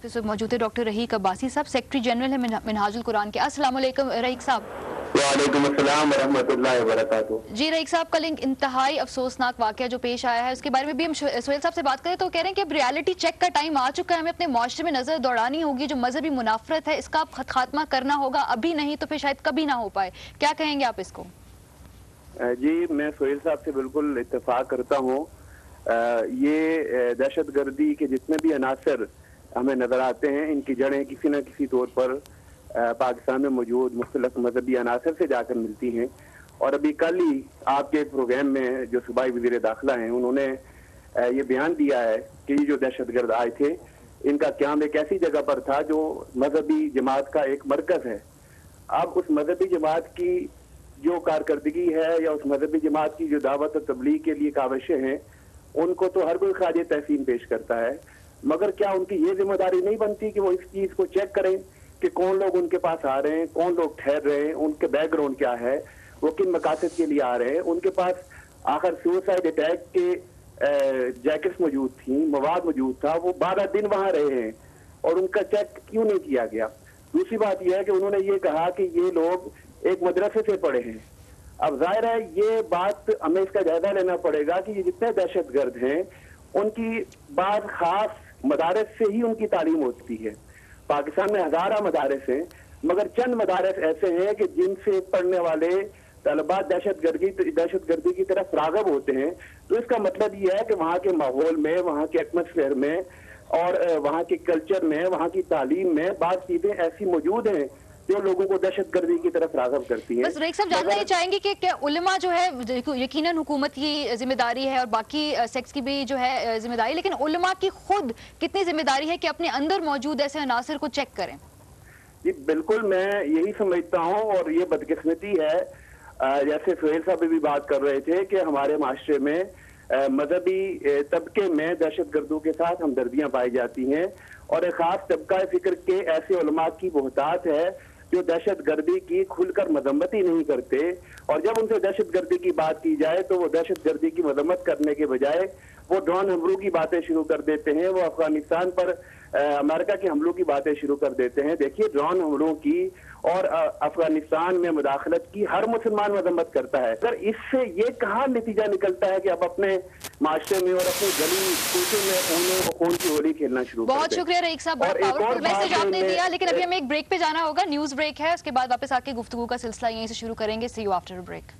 इस वक्त मौजूद है डॉक्टर रहीक अब्बासी साहब, सेक्रेटरी जनरल है मिनहाजुल कुरान के। अस्सलाम वालेकुम रहीक साहब। वालेकुम अस्सलाम वरहमतुल्लाहि वबरकातुहू। जी रहीक साहब, कल एक इंतहाई अफसोसनाक वाकया जो पेश आया है उसके बारे में भी हम सोहेल साहब से बात करें तो कह रहे हैं कि अब रियलिटी चेक का टाइम आ चुका है, हमें अपने माशरे में नजर दौड़ानी होगी। जो मजहबी मुनाफरत है इसका अब खात्मा करना होगा, अभी नहीं तो फिर शायद कभी ना हो पाए। क्या कहेंगे आप इसको? जी, मैं सोहेल साहब से बिल्कुल इत्तेफाक करता हूँ। ये दहशत गर्दी के जितने भी अनासर हमें नजर आते हैं, इनकी जड़ें किसी न किसी तौर पर पाकिस्तान में मौजूद मुख्तलिफ मजहबी अनासर से जाकर मिलती हैं। और अभी कल ही आपके प्रोग्राम में जो सूबाई वज़ीर दाखिला हैं, उन्होंने ये बयान दिया है कि ये जो दहशत गर्द आए थे, इनका क़याम एक ऐसी जगह पर था जो मजहबी जमात का एक मरकज है। अब उस मजहबी जमात की जो कारकर्दगी है या उस मजहबी जमात की जो दावत और तबलीग के लिए काविशें हैं, उनको तो हर कोई ख़ारिज तहसीन पेश करता है, मगर क्या उनकी ये जिम्मेदारी नहीं बनती कि वो इस चीज़ को चेक करें कि कौन लोग उनके पास आ रहे हैं, कौन लोग ठहर रहे हैं, उनके बैकग्राउंड क्या है, वो किन मकासद के लिए आ रहे हैं। उनके पास आखिर सुसाइड अटैक के जैकेट्स मौजूद थी, मवाद मौजूद था, वो 12 दिन वहाँ रहे हैं और उनका चेक क्यों नहीं किया गया। दूसरी बात यह है कि उन्होंने ये कहा कि ये लोग एक मदरसे से पढ़े हैं। अब जाहिर है ये बात हमें इसका जायजा लेना पड़ेगा कि ये जितने दहशत गर्द हैं उनकी बात खास मदारस से ही उनकी तालीम होती है। पाकिस्तान में हजारों मदारस हैं, मगर चंद मदारस ऐसे हैं कि जिनसे पढ़ने वाले तलबा दहशत गर्दी की तरफ राग़ब होते हैं। तो इसका मतलब ये है कि वहाँ के माहौल में, वहाँ के एटमॉस्फेयर में और वहाँ के कल्चर में, वहाँ की तालीम में बात चीजें ऐसी मौजूद हैं जो लोगों को दहशत गर्दी की तरफ राग़ब करती है। बस रहीक साहब जानना ही चाहेंगे कि क्या उलमा जो है, यकीनन हुकूमत की जिम्मेदारी है और बाकी सेक्स की भी जो है जिम्मेदारी, लेकिन उलमा की खुद कितनी जिम्मेदारी है कि अपने अंदर मौजूद ऐसे अनासर को चेक करें? जी बिल्कुल, मैं यही समझता हूँ और ये बदकिस्मती है, जैसे सोहेल साहब भी बात कर रहे थे कि हमारे माशरे में मजहबी तबके में दहशत गर्दों के साथ हमदर्दियाँ पाई जाती हैं और एक खास तबका फिक्र के ऐसे उलमा की बहुतात है जो दहशत गर्दी की खुलकर मजम्मत ही नहीं करते। और जब उनसे दहशत गर्दी की बात की जाए तो वो दहशत गर्दी की मजम्मत करने के बजाय वो ड्रोन हमलों की बातें शुरू कर देते हैं, वो अफगानिस्तान पर अमेरिका के हमलों की बातें शुरू कर देते हैं। देखिए, ड्रोन हमलों की और अफगानिस्तान में मुदाखलत की हर मुसलमान मजम्मत करता है। अगर इससे ये कहाँ नतीजा निकलता है कि अब अपने माशरे में और अपने गली कूचे में खून की होली खेलना शुरू। बहुत शुक्रिया रहीक साहब, बहुत पावरफुल मैसेज आपने दिया, लेकिन अभी हमें एक ब्रेक पे जाना होगा, न्यूज ब्रेक है, उसके बाद वापस आके गुफ्तगू का सिलसिला यहीं से शुरू करेंगे। सी यू आफ्टर ब्रेक।